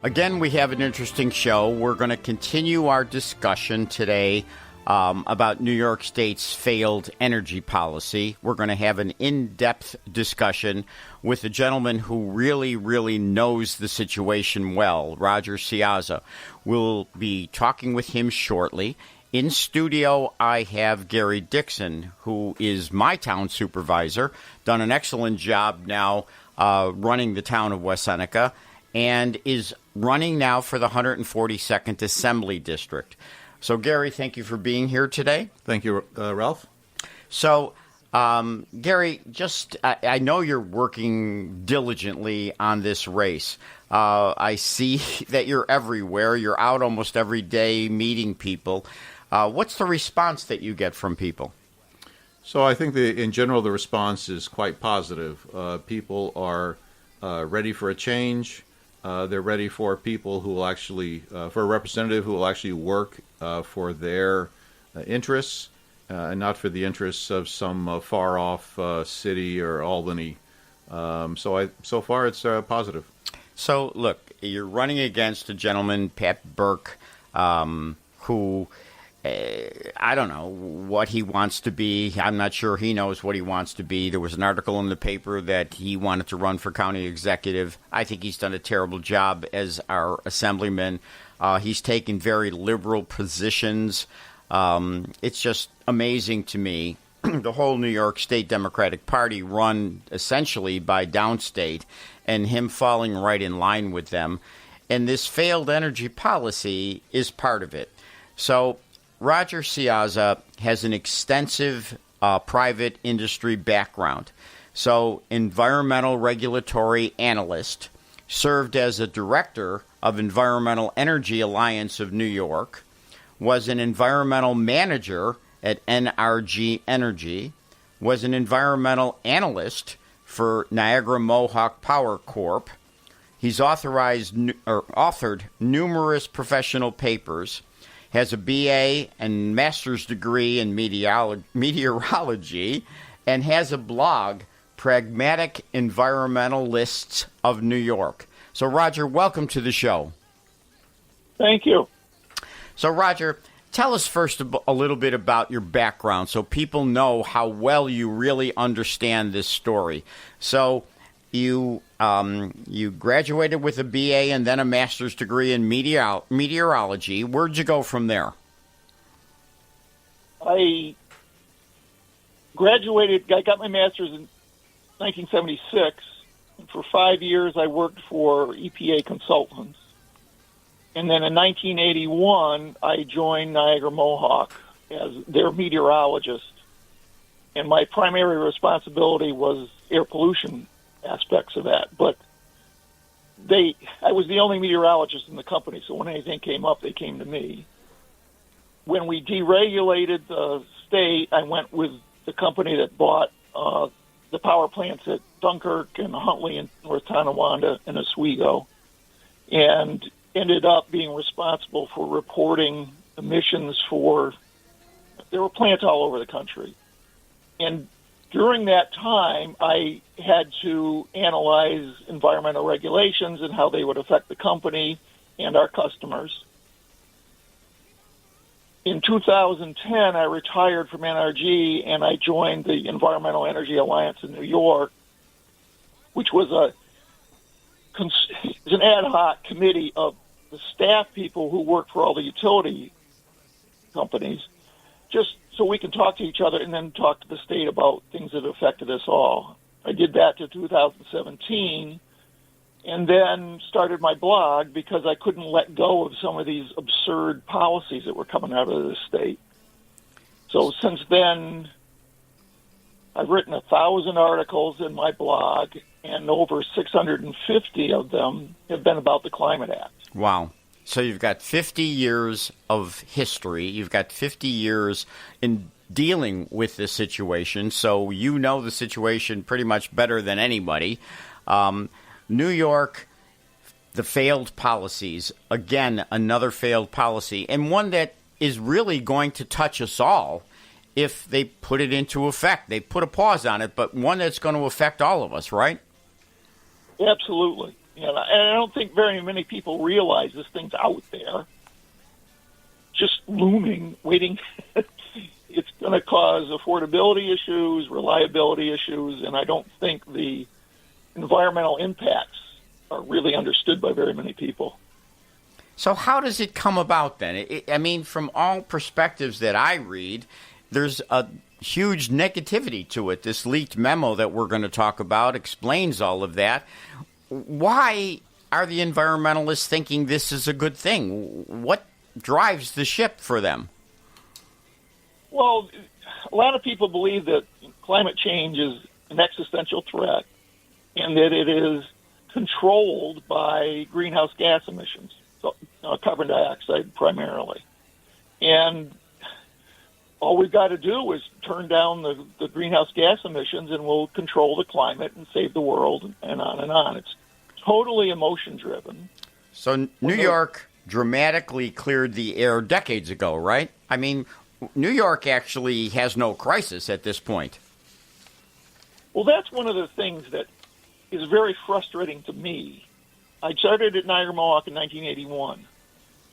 Again, we have an interesting show. We're going to continue our discussion today about New York State's failed energy policy. We're going to have an in-depth discussion with a gentleman who really, really knows the situation well, Roger CAIAZZA. We'll be talking with him shortly. In studio, I have Gary DIXON, who is my town supervisor, done an excellent job now running the town of West Seneca, and is running now for the 142nd Assembly District. So, Gary, thank you for being here today. Thank you, Ralph. So, Gary, I know you're working diligently on this race. I see that you're everywhere. You're out almost every day meeting people. What's the response that you get from people? So I think in general the response is quite positive. People are ready for a change. They're ready for people who will actually, for a representative who will actually work for their interests and not for the interests of some far-off city or Albany. So far it's positive. So, look, you're running against a gentleman, Pat Burke, who I don't know what he wants to be. I'm not sure he knows what he wants to be. There was an article in the paper that he wanted to run for county executive. I think he's done a terrible job as our assemblyman. He's taken very liberal positions. It's just amazing to me. The whole New York State Democratic Party run essentially by downstate, and him falling right in line with them. And this failed energy policy is part of it. So Roger CAIAZZA has an extensive private industry background. So environmental regulatory analyst, served as a director of Environmental Energy Alliance of New York, was an environmental manager at NRG Energy, was an environmental analyst for Niagara Mohawk Power Corp. He's authored numerous professional papers, has a BA and master's degree in meteorology, and has a blog, Pragmatic Environmentalists of New York. So, Roger, welcome to the show. Thank you. So, Roger, tell us first a little bit about your background so people know how well you really understand this story. So, you graduated with a BA and then a master's degree in meteorology. Where'd you go from there? I got my master's in 1976. And for 5 years, I worked for EPA consultants. And then in 1981, I joined Niagara Mohawk as their meteorologist. And my primary responsibility was air pollution aspects of that. But I was the only meteorologist in the company, so when anything came up, they came to me. When we deregulated the state, I went with the company that bought the power plants at Dunkirk and Huntley and North Tonawanda and Oswego, and ended up being responsible for reporting emissions there were plants all over the country. And during that time, I had to analyze environmental regulations and how they would affect the company and our customers. In 2010, I retired from NRG and I joined the Environmental Energy Alliance in New York, which was an ad hoc committee of the staff people who work for all the utility companies, just so we can talk to each other and then talk to the state about things that affected us all. I did that to 2017 and then started my blog because I couldn't let go of some of these absurd policies that were coming out of the state. So since then, I've written 1,000 articles in my blog, and over 650 of them have been about the Climate Act. Wow. So you've got 50 years of history. You've got 50 years in dealing with this situation, so you know the situation pretty much better than anybody. New York, the failed policies, again, another failed policy, and one that is really going to touch us all if they put it into effect. They put a pause on it, but one that's going to affect all of us, right? Absolutely. And I don't think very many people realize this thing's out there, just looming, waiting. It's going to cause affordability issues, reliability issues, and I don't think the environmental impacts are really understood by very many people. So how does it come about then? I mean, from all perspectives that I read, there's a huge negativity to it. This leaked memo that we're going to talk about explains all of that. Why are the environmentalists thinking this is a good thing? What drives the ship for them? Well, a lot of people believe that climate change is an existential threat and that it is controlled by greenhouse gas emissions, so carbon dioxide primarily. And all we've got to do is turn down the greenhouse gas emissions and we'll control the climate and save the world and on and on. It's totally emotion-driven. So New York dramatically cleared the air decades ago, right? I mean, New York actually has no crisis at this point. Well, that's one of the things that is very frustrating to me. I started at Niagara Mohawk in 1981.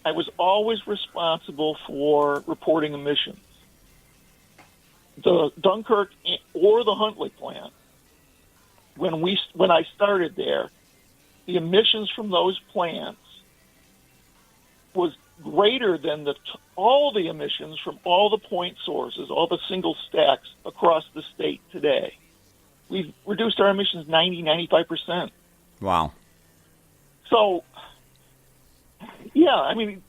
I was always responsible for reporting emissions. The Dunkirk or the Huntley plant, when I started there, the emissions from those plants was greater than all the emissions from all the point sources, all the single stacks across the state today. We've reduced our emissions 95%. Wow. So, yeah, I mean,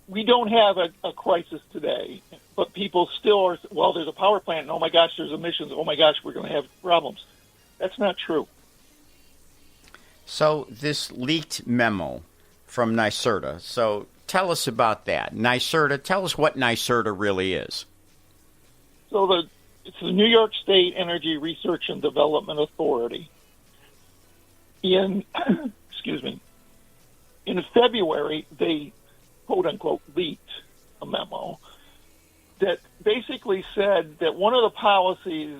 we don't have a crisis today, but people still are, well, there's a power plant, and oh my gosh, there's emissions, oh my gosh, we're going to have problems. That's not true. So this leaked memo from NYSERDA, so tell us about that. NYSERDA, tell us what NYSERDA really is. So it's the New York State Energy Research and Development Authority. In February, they quote-unquote leaked a memo that basically said that one of the policies,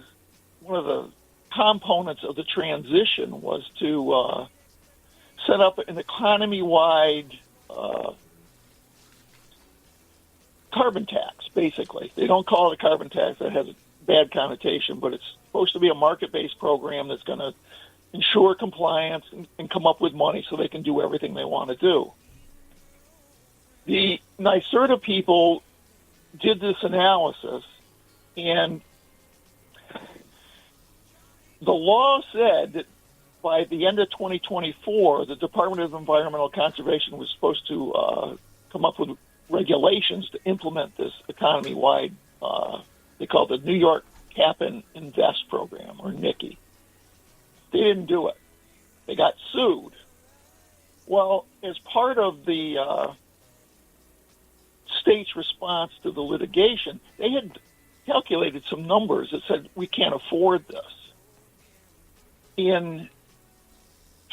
one of the components of the transition was to set up an economy-wide carbon tax, basically. They don't call it a carbon tax. That has a bad connotation, but it's supposed to be a market-based program that's going to ensure compliance and come up with money so they can do everything they want to do. The NYSERDA people did this analysis, and the law said that by the end of 2024, the Department of Environmental Conservation was supposed to come up with regulations to implement this economy-wide, they call it the New York Cap and Invest program, or NICI. They didn't do it. They got sued. Well, as part of the state's response to the litigation, they had calculated some numbers that said we can't afford this. In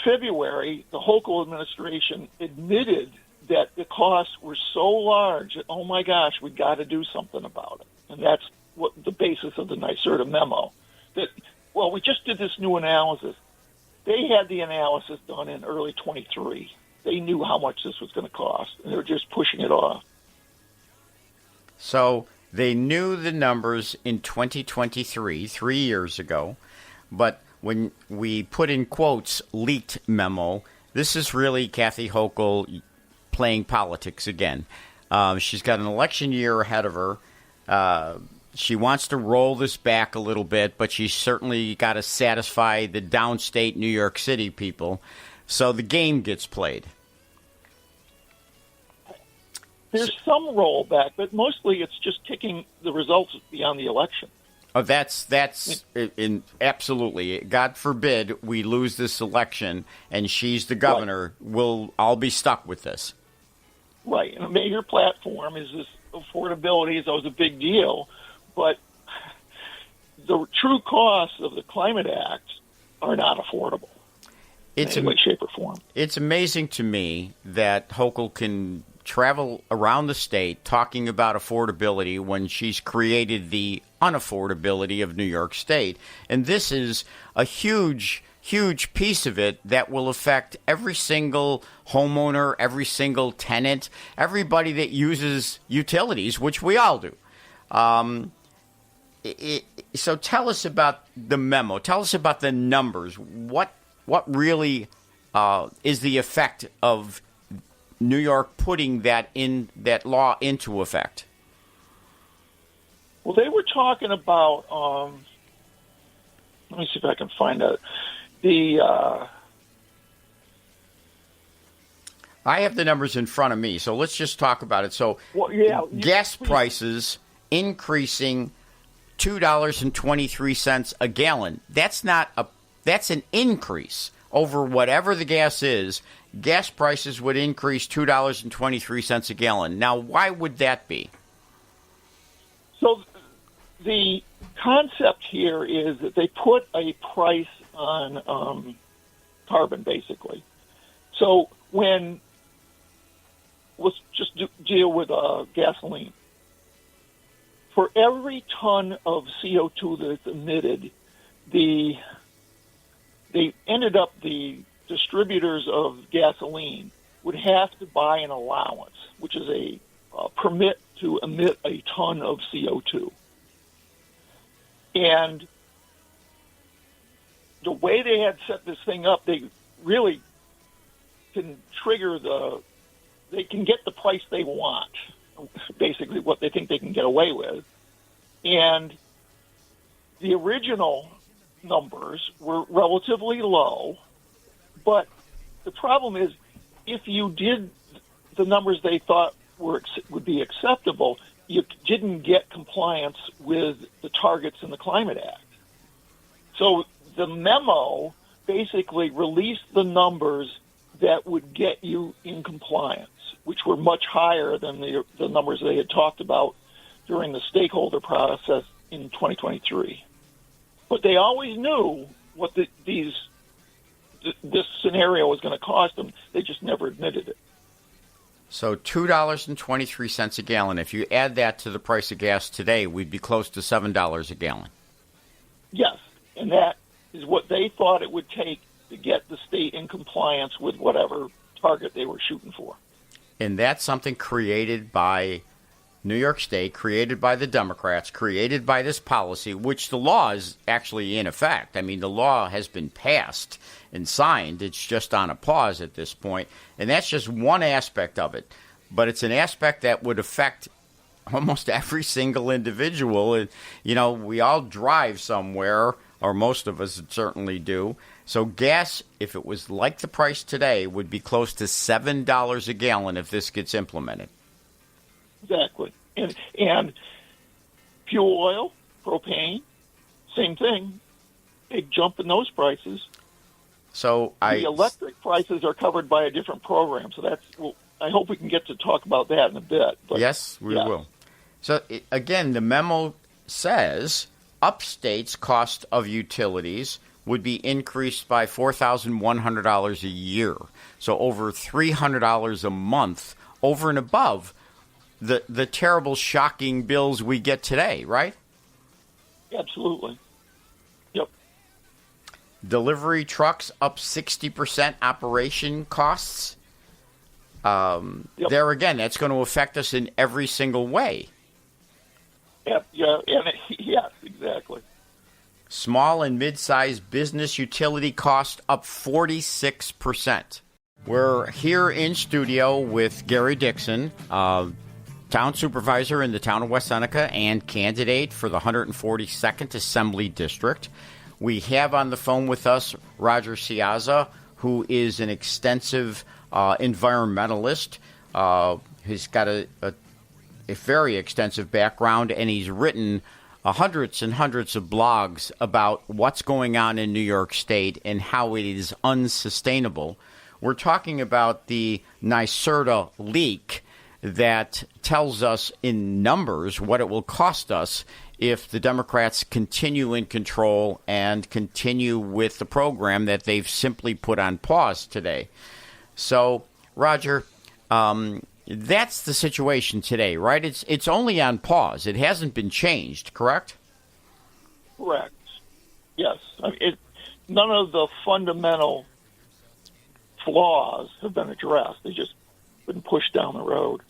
February, the Hochul administration admitted that the costs were so large that, oh my gosh, we got to do something about it. And that's what the basis of the NYSERDA memo. That, well, we just did this new analysis. They had the analysis done in early 23. They knew how much this was going to cost, and they were just pushing it off. So they knew the numbers in 2023, 3 years ago, but when we put in quotes, leaked memo, this is really Kathy Hochul playing politics again. She's got an election year ahead of her. She wants to roll this back a little bit, but she's certainly got to satisfy the downstate New York City people. So the game gets played. There's some rollback, but mostly it's just kicking the results beyond the election. Oh, that's absolutely. God forbid we lose this election and she's the governor. Right. We'll all be stuck with this. Right. And a major platform is this affordability is always a big deal, but the true costs of the Climate Act are not affordable in any way, shape, or form. It's amazing to me that Hochul can travel around the state talking about affordability when she's created the unaffordability of New York State. And this is a huge, huge piece of it that will affect every single homeowner, every single tenant, everybody that uses utilities, which we all do. So tell us about the memo. Tell us about the numbers. What really is the effect of New York putting that law into effect? Well, they were talking about. Let me see if I can find out. I have the numbers in front of me, so let's just talk about it. So, gas prices increasing $2.23 a gallon. That's an increase over whatever the gas is. Gas prices would increase $2.23 a gallon. Now, why would that be? So the concept here is that they put a price on carbon, basically. So let's just deal with gasoline. For every ton of CO2 that's emitted, the distributors of gasoline would have to buy an allowance, which is a permit to emit a ton of CO2. And the way they had set this thing up, they really can they can get the price they want, basically what they think they can get away with. And the original numbers were relatively low, but the problem is if you did the numbers they thought would be acceptable, you didn't get compliance with the targets in the Climate Act. So the memo basically released the numbers that would get you in compliance, which were much higher than the numbers they had talked about during the stakeholder process in 2023. But they always knew what this scenario was going to cost them. They just never admitted it. So $2.23 a gallon. If you add that to the price of gas today, we'd be close to $7 a gallon. Yes, and that is what they thought it would take to get the state in compliance with whatever target they were shooting for. And that's something created by New York State, created by the Democrats, created by this policy, which the law is actually in effect. I mean, the law has been passed and signed. It's just on a pause at this point. And that's just one aspect of it. But it's an aspect that would affect almost every single individual. And, we all drive somewhere, or most of us certainly do. So gas, if it was like the price today, would be close to $7 a gallon if this gets implemented. Exactly. And fuel oil, propane, same thing. Big jump in those prices. So the electric prices are covered by a different program. So I hope we can get to talk about that in a bit. But yes, we will. So again, the memo says upstate's cost of utilities would be increased by $4,100 a year. So over $300 a month over and above the terrible, shocking bills we get today, right? Absolutely. Yep. Delivery trucks up 60% operation costs. Yep. There again, that's going to affect us in every single way. Yep. Yes, exactly. Small and mid-sized business utility cost up 46%. We're here in studio with Gary DIXON, town supervisor in the town of West Seneca and candidate for the 142nd Assembly District. We have on the phone with us Roger CAIAZZA, who is an extensive environmentalist. He's got a very extensive background, and he's written hundreds and hundreds of blogs about what's going on in New York State and how it is unsustainable. We're talking about the NYSERDA leak that tells us in numbers what it will cost us if the Democrats continue in control and continue with the program that they've simply put on pause today. So, Roger, that's the situation today, right? It's only on pause. It hasn't been changed, correct? Correct. Yes. none of the fundamental flaws have been addressed. They've just been pushed down the road.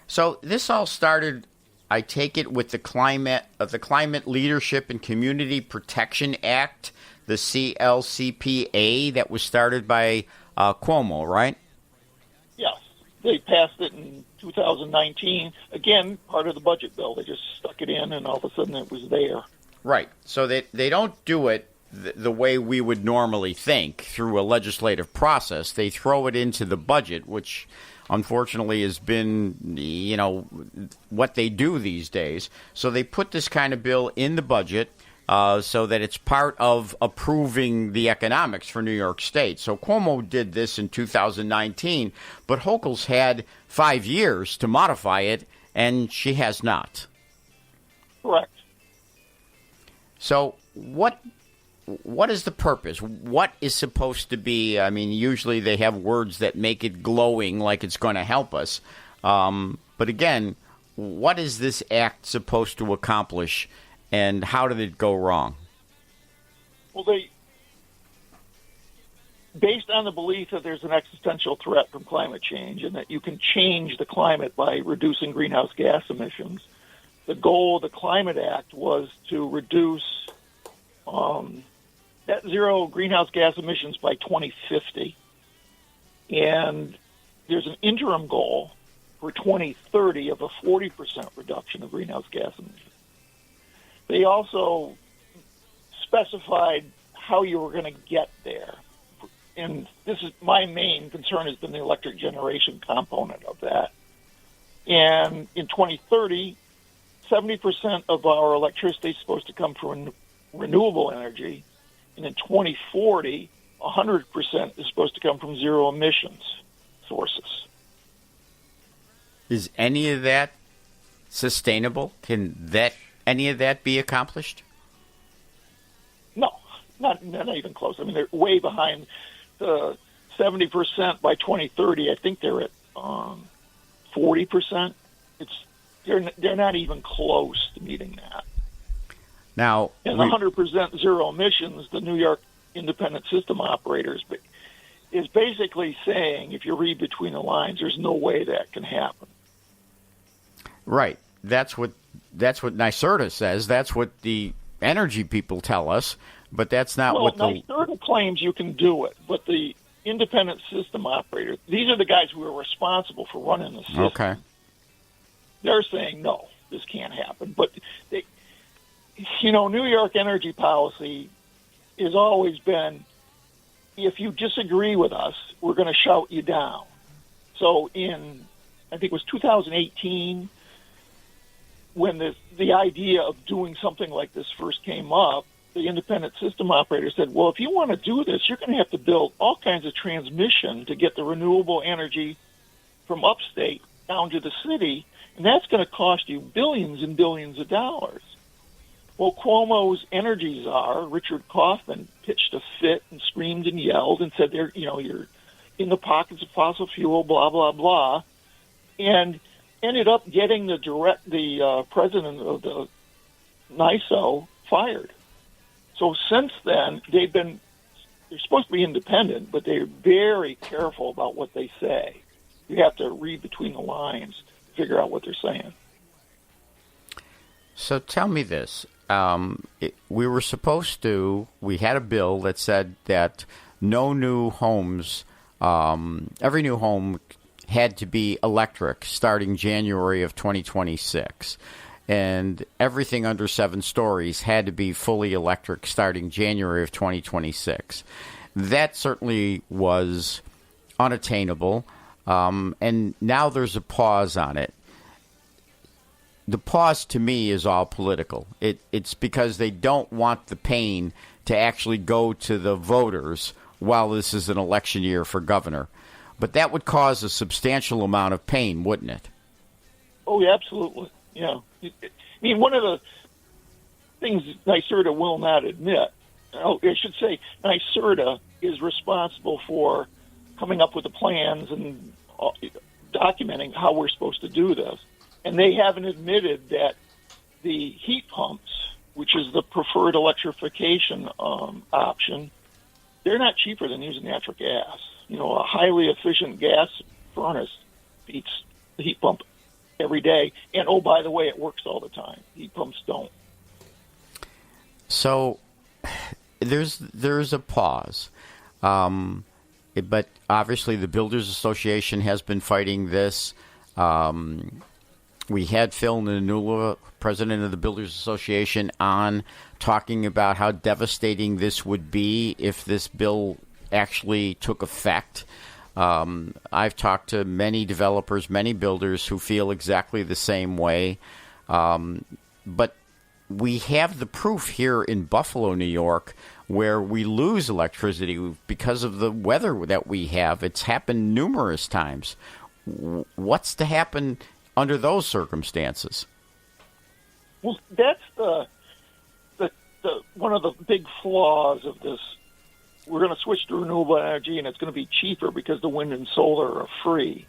So this all started, I take it, with the Climate Leadership and Community Protection Act, the CLCPA, that was started by Cuomo, right? Yes. They passed it in 2019. Again, part of the budget bill. They just stuck it in, and all of a sudden it was there. Right. So they don't do it the way we would normally think through a legislative process. They throw it into the budget, which unfortunately has been, what they do these days. So they put this kind of bill in the budget so that it's part of approving the economics for New York State. So Cuomo did this in 2019, but Hochul's had 5 years to modify it, and she has not. Correct. So what is the purpose? What is supposed to be? I mean, usually they have words that make it glowing like it's going to help us. But again, what is this act supposed to accomplish, and how did it go wrong? Well, based on the belief that there's an existential threat from climate change and that you can change the climate by reducing greenhouse gas emissions, the goal of the Climate Act was to reduce net zero greenhouse gas emissions by 2050. And there's an interim goal for 2030 of a 40% reduction of greenhouse gas emissions. They also specified how you were going to get there. And this is my main concern has been the electric generation component of that. And in 2030, 70% of our electricity is supposed to come from renewable energy. And in 2040, 100% is supposed to come from zero emissions sources. Is any of that sustainable? Can any of that be accomplished? No, not even close. I mean, they're way behind the 70% by 2030. I think they're at 40%. They're not even close to meeting that. Now, and 100% zero emissions, the New York Independent System Operators is basically saying, if you read between the lines, there's no way that can happen. Right. That's what NYSERDA says. That's what the energy people tell us. But that's not what NYSERDA claims you can do it. But the Independent System Operators, these are the guys who are responsible for running the system. Okay. They're saying, no, this can't happen. But New York energy policy has always been, if you disagree with us, we're going to shout you down. So I think it was 2018, when the idea of doing something like this first came up, the independent system operator said, well, if you want to do this, you're going to have to build all kinds of transmission to get the renewable energy from upstate down to the city, and that's going to cost you billions and billions of dollars. Well, Cuomo's energy czar, Richard Kaufman, pitched a fit and screamed and yelled and said, you're in the pockets of fossil fuel, blah, blah, blah, and ended up getting the president of the NYSO fired. So since then, they're supposed to be independent, but they're very careful about what they say. You have to read between the lines to figure out what they're saying. So tell me this. We had a bill that said that no new homes, every new home had to be electric starting January of 2026. And everything under 7 stories had to be fully electric starting January of 2026. That certainly was unattainable, and now there's a pause on it. The pause, to me, is all political. It's because they don't want the pain to actually go to the voters while this is an election year for governor. But that would cause a substantial amount of pain, wouldn't it? Oh, yeah, absolutely. Yeah. I mean, one of the things NYSERDA will not admit, I should say NYSERDA is responsible for coming up with the plans and documenting how we're supposed to do this. And they haven't admitted that the heat pumps which is the preferred electrification option, they're not cheaper than using natural gas. You know, a highly efficient gas furnace beats the heat pump every day. And, oh, by the way, it works all the time. Heat pumps don't. So there's a pause. But obviously the Builders Association has been fighting this. We had Phil Nanula, president of the Builders Association, on talking about how devastating this would be if this bill actually took effect. I've talked to many developers, many builders who feel exactly the same way. But we have the proof here in Buffalo, New York, where we lose electricity because of the weather that we have. It's happened numerous times. What's to happen under those circumstances? Well, that's the one of the big flaws of this. We're going to switch to renewable energy, and it's going to be cheaper because the wind and solar are free.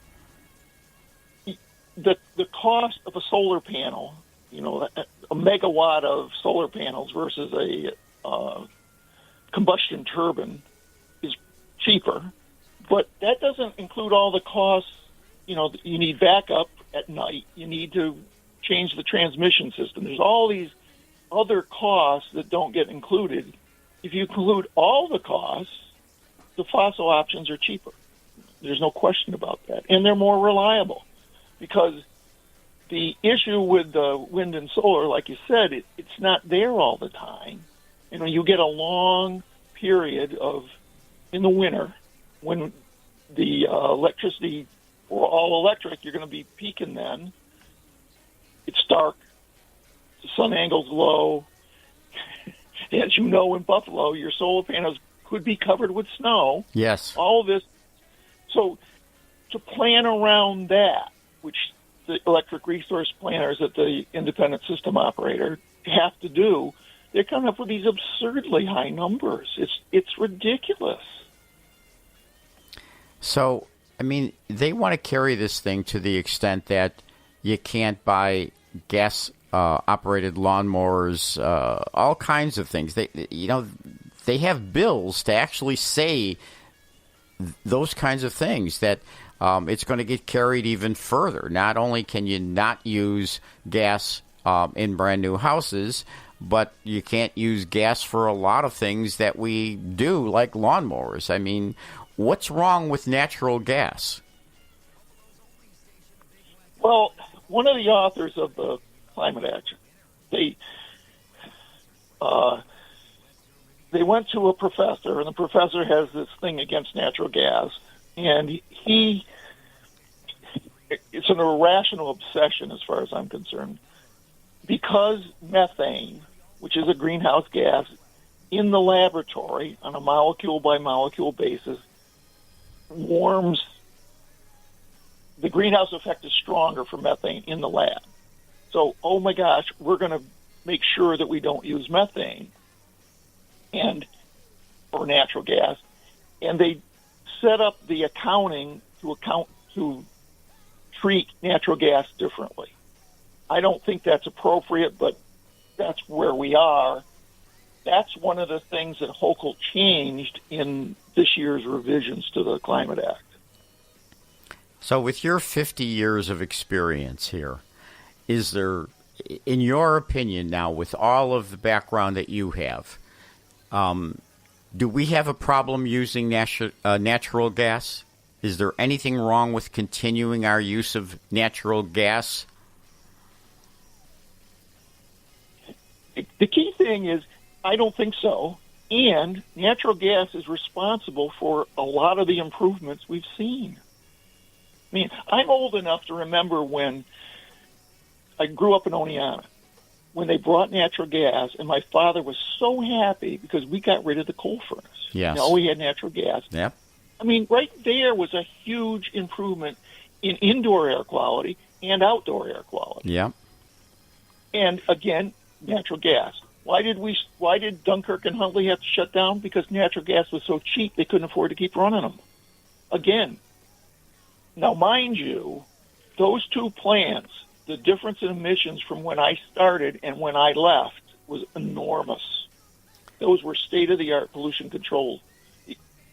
The cost of a solar panel, you know, a megawatt of solar panels versus a combustion turbine is cheaper, but that doesn't include all the costs. You know, you need backup at night. You need to change the transmission system. There's all these other costs that don't get included. If you include all the costs, the fossil options are cheaper. There's no question about that. And they're more reliable, because the issue with the wind and solar, like you said, it's not there all the time. You know, you get a long period of, in the winter, when the electricity, or all electric, you're going to be peaking then. It's dark. The sun angle's low. As you know, in Buffalo, your solar panels could be covered with snow. Yes. All of this. So to plan around that, which the electric resource planners at the independent system operator have to do, they're coming up with these absurdly high numbers. It's ridiculous. So, I mean, they want to carry this thing to the extent that you can't buy gas operated lawnmowers, all kinds of things. They have bills to actually say those kinds of things, that it's going to get carried even further. Not only can you not use gas in brand new houses, but you can't use gas for a lot of things that we do, like lawnmowers. I mean, what's wrong with natural gas? Well, one of the authors of the climate action, they went to a professor, and the professor has this thing against natural gas, and it's an irrational obsession as far as I'm concerned, because methane, which is a greenhouse gas, in the laboratory on a molecule by molecule basis warms. The greenhouse effect is stronger for methane in the lab. So, oh my gosh, we're going to make sure that we don't use methane or natural gas. And they set up the accounting to treat natural gas differently. I don't think that's appropriate, but that's where we are. That's one of the things that Hochul changed in this year's revisions to the Climate Act. So with your 50 years of experience here, is there, in your opinion now, with all of the background that you have, do we have a problem using natural gas? Is there anything wrong with continuing our use of natural gas? The key thing is, I don't think so. And natural gas is responsible for a lot of the improvements we've seen. I mean, I'm old enough to remember when I grew up in Oneonta, when they brought natural gas, and my father was so happy because we got rid of the coal furnace. Yes. You know, we had natural gas. Yep. I mean, right there was a huge improvement in indoor air quality and outdoor air quality. Yep. And again, natural gas. Why did Dunkirk and Huntley have to shut down? Because natural gas was so cheap they couldn't afford to keep running them. Again, now mind you, those two plants, the difference in emissions from when I started and when I left was enormous. Those were state-of-the-art pollution control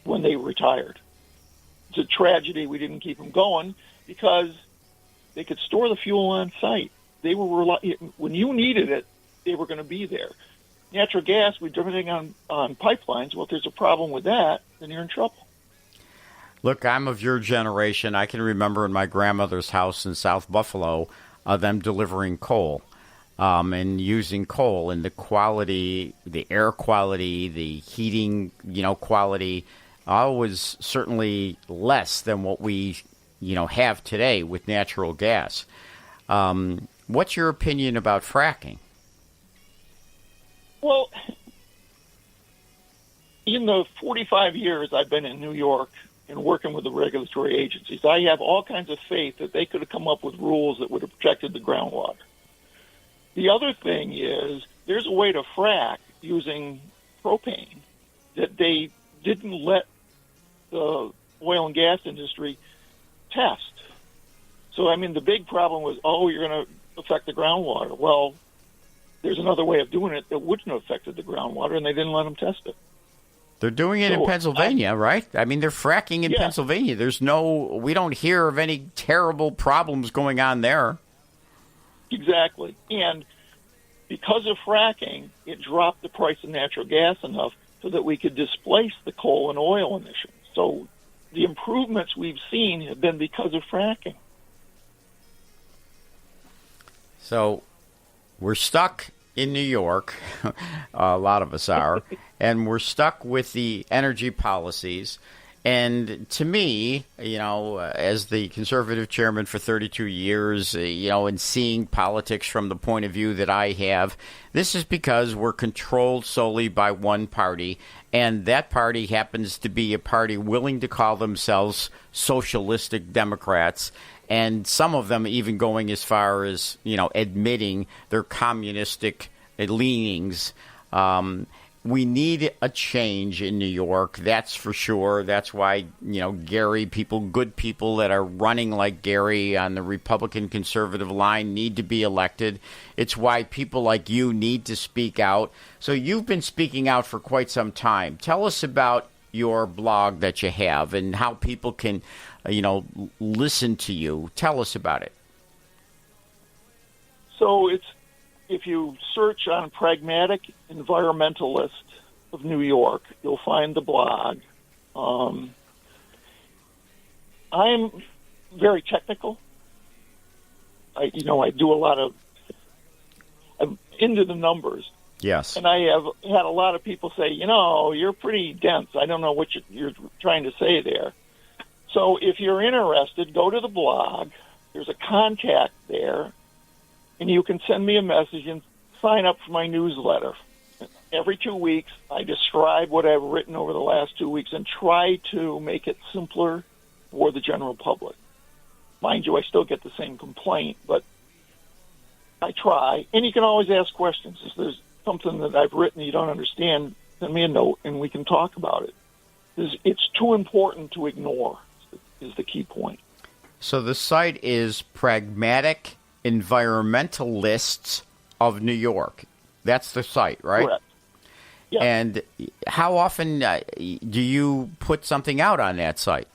when they retired. It's a tragedy we didn't keep them going because they could store the fuel on site. They were when you needed it, they were going to be there. Natural gas, we do everything on pipelines. Well, if there's a problem with that, then you're in trouble. Look, I'm of your generation. I can remember in my grandmother's house in South Buffalo, them delivering coal and using coal, and the quality, the air quality, the heating, quality, was certainly less than what we, have today with natural gas. What's your opinion about fracking? Well, in the 45 years I've been in New York and working with the regulatory agencies, I have all kinds of faith that they could have come up with rules that would have protected the groundwater. The other thing is there's a way to frack using propane that they didn't let the oil and gas industry test. So, the big problem was, you're going to affect the groundwater. Well, there's another way of doing it that wouldn't have affected the groundwater, and they didn't let them test it. They're doing it in Pennsylvania, right? They're fracking in Pennsylvania. We don't hear of any terrible problems going on there. Exactly. And because of fracking, it dropped the price of natural gas enough so that we could displace the coal and oil emissions. So the improvements we've seen have been because of fracking. So we're stuck in New York, a lot of us are, and we're stuck with the energy policies. And to me, as the conservative chairman for 32 years, and seeing politics from the point of view that I have, this is because we're controlled solely by one party, and that party happens to be a party willing to call themselves socialistic Democrats, and some of them even going as far as, admitting their communistic leanings. We need a change in New York, that's for sure. That's why, Gary, good people that are running like Gary on the Republican conservative line need to be elected. It's why people like you need to speak out. So you've been speaking out for quite some time. Tell us about your blog that you have and how people can, listen to you. Tell us about it. So if you search on Pragmatic Environmentalist of New York, you'll find the blog. I'm very technical. I do a lot of, I'm into the numbers. Yes. And I have had a lot of people say, you're pretty dense. I don't know what you're trying to say there. So if you're interested, go to the blog. There's a contact there, and you can send me a message and sign up for my newsletter. Every 2 weeks, I describe what I've written over the last 2 weeks and try to make it simpler for the general public. Mind you, I still get the same complaint, but I try. And you can always ask questions. If there's something that I've written you don't understand, send me a note and we can talk about it. It's too important to ignore, is the key point. So the site is Pragmatic Environmentalists of New York. That's the site, right? Correct. Yeah. And how often do you put something out on that site?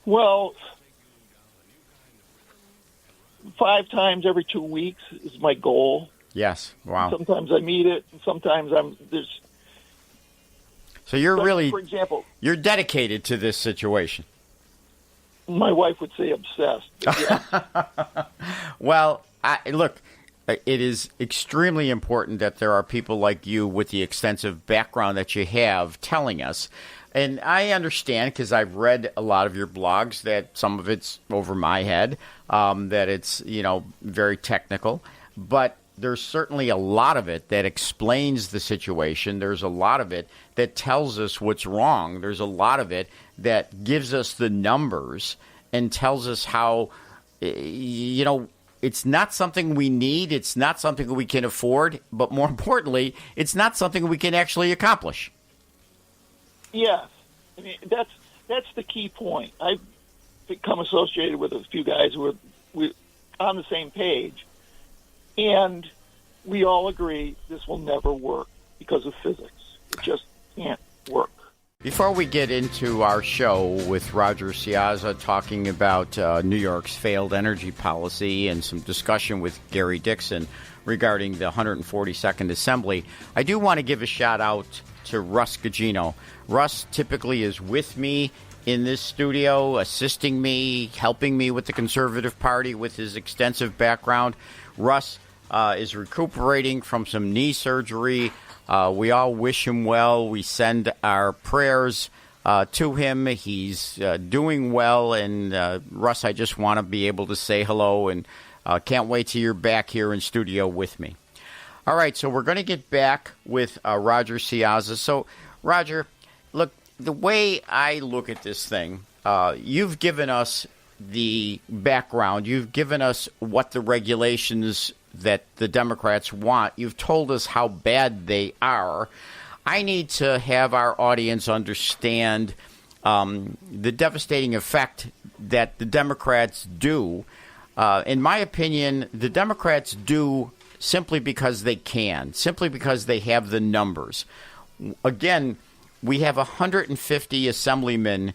Well, 5 times every 2 weeks is my goal. Yes. Wow. Sometimes I meet it, and sometimes there's. So you're really, for example, you're dedicated to this situation. My wife would say obsessed. Yeah. Well, look, it is extremely important that there are people like you with the extensive background that you have telling us. And I understand, because I've read a lot of your blogs, that some of it's over my head, that it's, very technical. But there's certainly a lot of it that explains the situation. There's a lot of it that tells us what's wrong. There's a lot of it that gives us the numbers and tells us how, it's not something we need. It's not something we can afford. But more importantly, it's not something we can actually accomplish. Yes. I mean, that's the key point. I've become associated with a few guys who are on the same page. And we all agree this will never work because of physics. It just can't work. Before we get into our show with Roger CAIAZZA talking about New York's failed energy policy and some discussion with Gary DIXON regarding the 142nd Assembly, I do want to give a shout out to Russ Gugino. Russ typically is with me in this studio, assisting me, helping me with the Conservative Party with his extensive background. Russ is recuperating from some knee surgery. We all wish him well. We send our prayers to him. He's doing well. And, Russ, I just want to be able to say hello and can't wait till you're back here in studio with me. All right, so we're going to get back with Roger CAIAZZA. So, Roger, look, the way I look at this thing, you've given us the background. You've given us what the regulations that the Democrats want. You've told us how bad they are. I need to have our audience understand the devastating effect that the Democrats do. In my opinion, the Democrats do simply because they can, simply because they have the numbers. Again, we have 150 assemblymen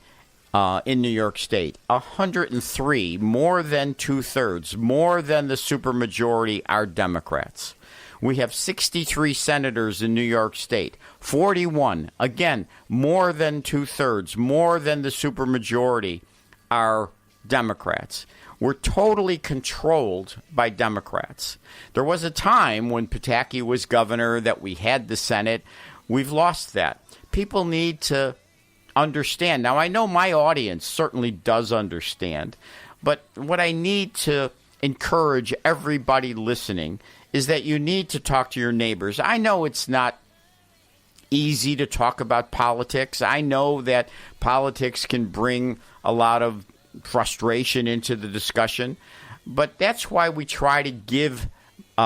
in New York State. 103, more than two-thirds, more than the supermajority are Democrats. We have 63 senators in New York State. 41, again, more than two-thirds, more than the supermajority are Democrats. We're totally controlled by Democrats. There was a time when Pataki was governor that we had the Senate. We've lost that. People need to understand. Now, I know my audience certainly does understand, but what I need to encourage everybody listening is that you need to talk to your neighbors. I know it's not easy to talk about politics. I know that politics can bring a lot of frustration into the discussion, but that's why we try to give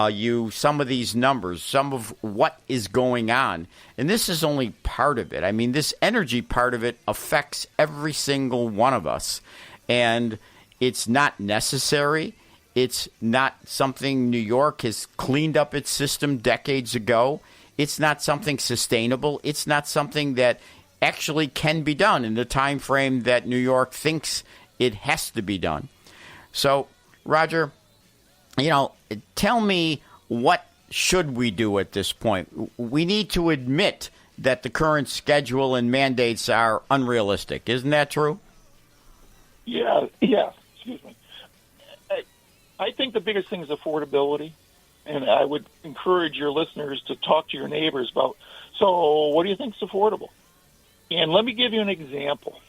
you some of these numbers, some of what is going on. And this is only part of it. I mean, this energy part of it affects every single one of us. And it's not necessary. It's not something New York has cleaned up its system decades ago. It's not something sustainable. It's not something that actually can be done in the time frame that New York thinks it has to be done. So, Roger, tell me, what should we do at this point? We need to admit that the current schedule and mandates are unrealistic. Isn't that true? Yeah, excuse me. I think the biggest thing is affordability, and I would encourage your listeners to talk to your neighbors about, so what do you think is affordable? And let me give you an example.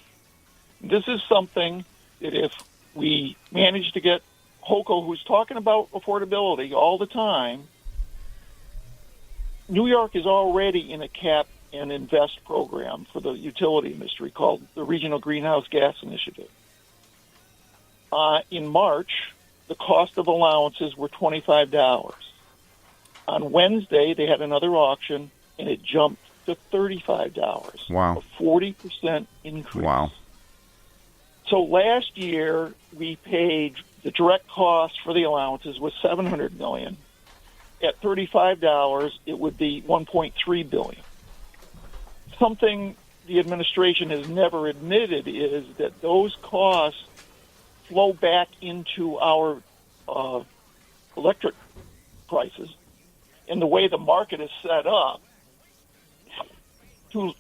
This is something that if we manage to get Hochul, who's talking about affordability all the time, New York is already in a cap and invest program for the utility industry called the Regional Greenhouse Gas Initiative. In March, the cost of allowances were $25. On Wednesday, they had another auction, and it jumped to $35. Wow. A 40% increase. Wow. So last year, we paid the direct cost for the allowances was $700 million. At $35, it would be $1.3 billion. Something the administration has never admitted is that those costs flow back into our electric prices. And the way the market is set up, too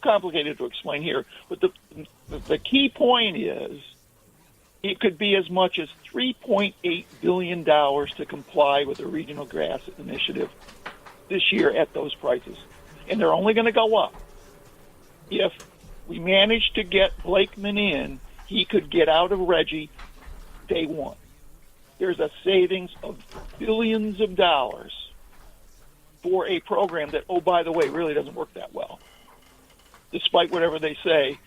complicated to explain here. But the key point is, it could be as much as $3.8 billion to comply with the Regional Gas Initiative this year at those prices. And they're only going to go up. If we manage to get Blakeman in, he could get out of Reggie day one. There's a savings of billions of dollars for a program that, oh, by the way, really doesn't work that well. Despite whatever they say,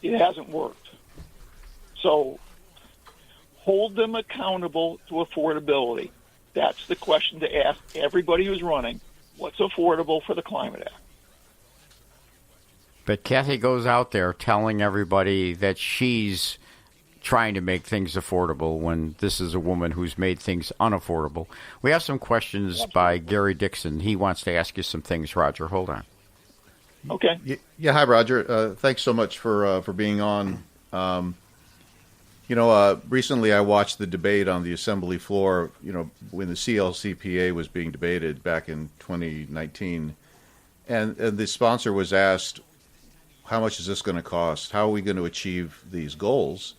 it hasn't worked. So hold them accountable to affordability. That's the question to ask everybody who's running. What's affordable for the Climate Act? But Kathy goes out there telling everybody that she's trying to make things affordable when this is a woman who's made things unaffordable. We have some questions by Gary Dixon. He wants to ask you some things, Roger. Hold on. Okay. Yeah, hi, Roger. Thanks so much for being on. Recently I watched the debate on the Assembly floor, when the CLCPA was being debated back in 2019. And the sponsor was asked, how much is this going to cost? How are we going to achieve these goals?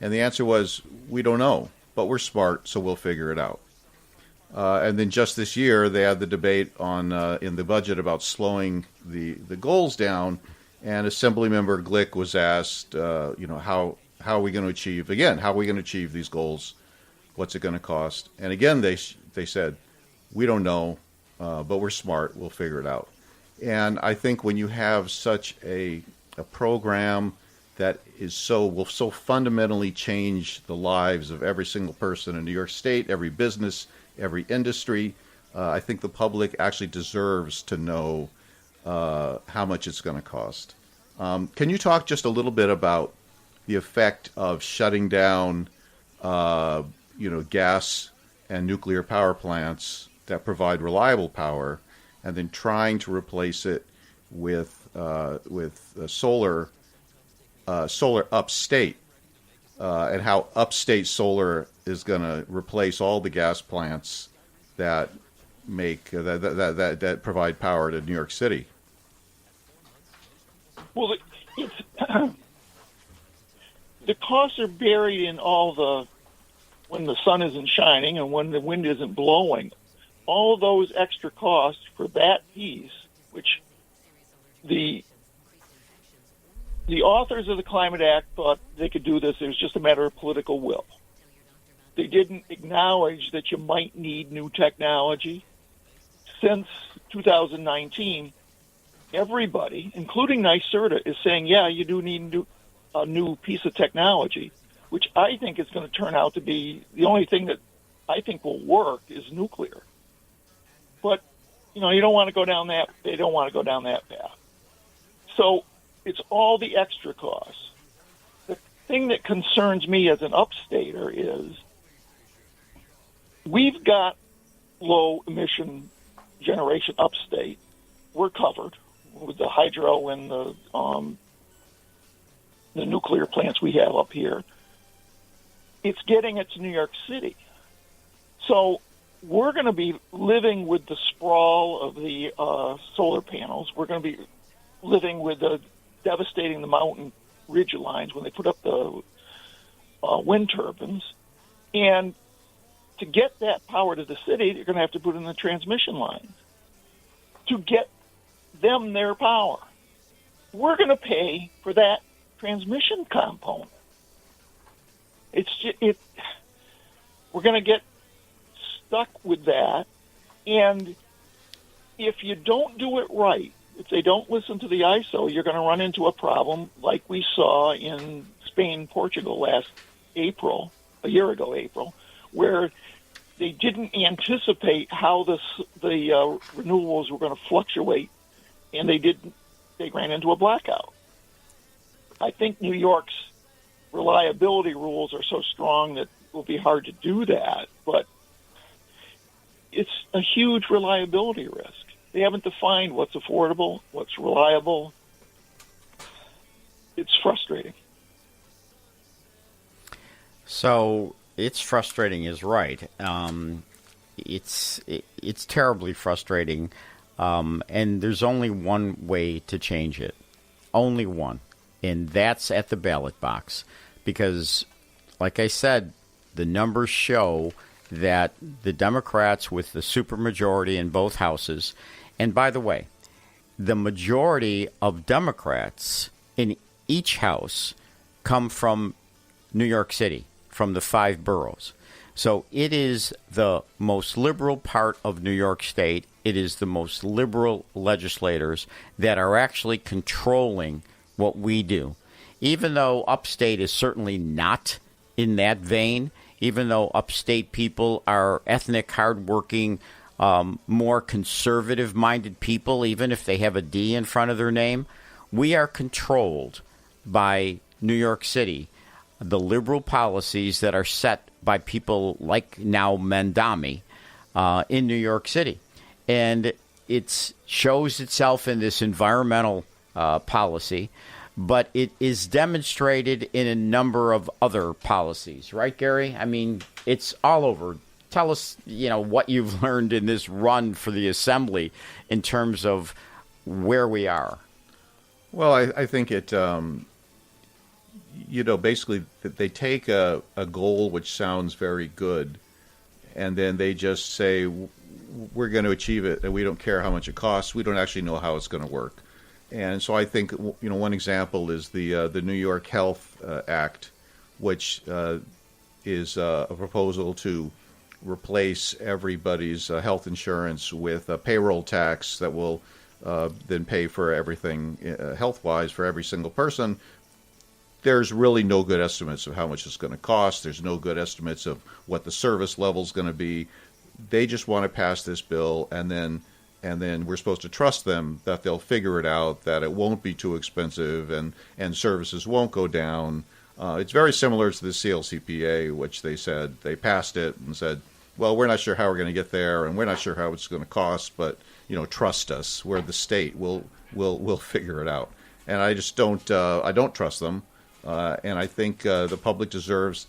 And the answer was, we don't know, but we're smart, so we'll figure it out. And then just this year, they had the debate on in the budget about slowing the goals down. And Assemblymember Glick was asked, how are we going to achieve, again, how are we going to achieve these goals? What's it going to cost? And again, they said, we don't know, but we're smart, we'll figure it out. And I think when you have such a program that will so fundamentally change the lives of every single person in New York State, every business, every industry, I think the public actually deserves to know how much it's going to cost. Can you talk just a little bit about the effect of shutting down, gas and nuclear power plants that provide reliable power, and then trying to replace it with solar upstate, and how upstate solar is going to replace all the gas plants that that provide power to New York City? Well, it's the costs are buried in when the sun isn't shining and when the wind isn't blowing. All of those extra costs for that piece, which the authors of the Climate Act thought they could do this. It was just a matter of political will. They didn't acknowledge that you might need new technology. Since 2019, everybody, including NYSERDA, is saying, yeah, you do need a new piece of technology, which I think is going to turn out to be the only thing that I think will work is nuclear. But, you don't want to go down that, they don't want to go down that path. So it's all the extra costs. The thing that concerns me as an upstater is we've got low emission generation upstate. We're covered with the hydro and the nuclear plants we have up here. It's getting it to New York City. So we're going to be living with the sprawl of the solar panels. We're going to be living with devastating the mountain ridge lines when they put up the wind turbines. And to get that power to the city, they're going to have to put in the transmission lines to get them their power. We're going to pay for that transmission component. We're going to get stuck with that, and if you don't do it right, if they don't listen to the ISO, you're going to run into a problem like we saw in Spain, Portugal a year ago, April, where they didn't anticipate how the renewables were going to fluctuate, and they ran into a blackout. I think New York's reliability rules are so strong that it will be hard to do that, but it's a huge reliability risk. They haven't defined what's affordable, what's reliable. It's frustrating. So it's frustrating is right. It's terribly frustrating, and there's only one way to change it. Only one. And that's at the ballot box. Because, like I said, the numbers show that the Democrats with the supermajority in both houses, and by the way, the majority of Democrats in each house come from New York City, from the 5 boroughs. So it is the most liberal part of New York State. It is the most liberal legislators that are actually controlling what we do. Even though upstate is certainly not in that vein, even though upstate people are ethnic, hardworking, more conservative-minded people, even if they have a D in front of their name, we are controlled by New York City. the liberal policies that are set by people like now Mandami in New York City. And it shows itself in this environmental policy, but it is demonstrated in a number of other policies. Right, Gary? I mean, it's all over. Tell us, what you've learned in this run for the Assembly in terms of where we are. Well, I think it, basically they take a goal which sounds very good, and then they just say, we're going to achieve it, and we don't care how much it costs. We don't actually know how it's going to work. And so I think, one example is the New York Health Act, which is a proposal to replace everybody's health insurance with a payroll tax that will then pay for everything health-wise for every single person. There's really no good estimates of how much it's going to cost. There's no good estimates of what the service level is going to be. They just want to pass this bill, and then we're supposed to trust them that they'll figure it out, that it won't be too expensive, and services won't go down. It's very similar to the CLCPA, which they said they passed it and said, well, we're not sure how we're going to get there, and we're not sure how it's going to cost, but trust us. We're the state. We'll figure it out. And I just don't trust them. And I think the public deserves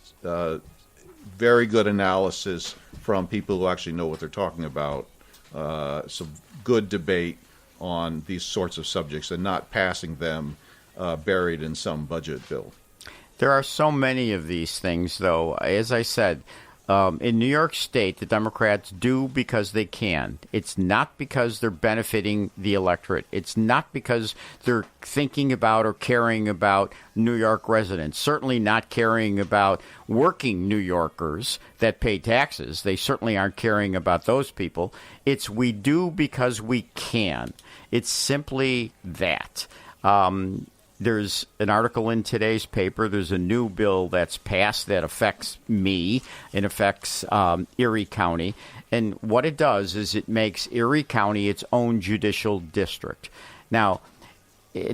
very good analysis from people who actually know what they're talking about. Some good debate on these sorts of subjects and not passing them buried in some budget bill. There are so many of these things, though. As I said, in New York State, the Democrats do because they can. It's not because they're benefiting the electorate. It's not because they're thinking about or caring about New York residents, certainly not caring about working New Yorkers that pay taxes. They certainly aren't caring about those people. It's we do because we can. It's simply that. There's an article in today's paper. There's a new bill that's passed that affects me. It affects Erie County. And what it does is it makes Erie County its own judicial district. Now,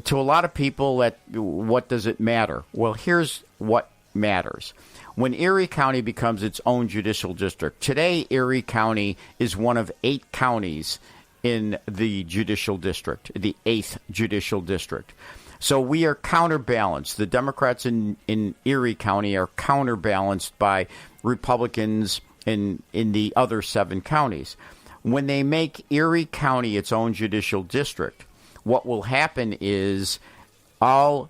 to a lot of people, what does it matter? Well, here's what matters. When Erie County becomes its own judicial district, today Erie County is one of 8 counties in the judicial district, the 8th judicial district. So we are counterbalanced. The Democrats in Erie County are counterbalanced by Republicans in the other 7 counties. When they make Erie County its own judicial district, what will happen is all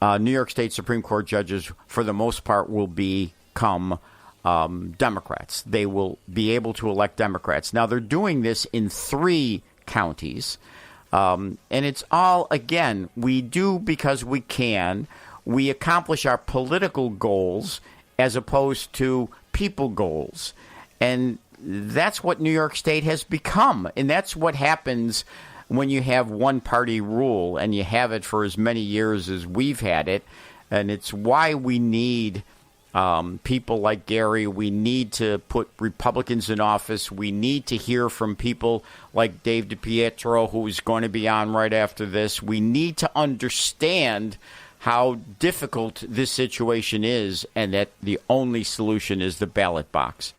New York State Supreme Court judges, for the most part, will become Democrats. They will be able to elect Democrats. Now, they're doing this in 3 counties. And it's all, again, we do because we can. We accomplish our political goals as opposed to people goals. And that's what New York State has become. And that's what happens when you have one-party rule and you have it for as many years as we've had it. And it's why we need people like Gary. We need to put Republicans in office. We need to hear from people like Dave DiPietro, who is going to be on right after this. We need to understand how difficult this situation is and that the only solution is the ballot box.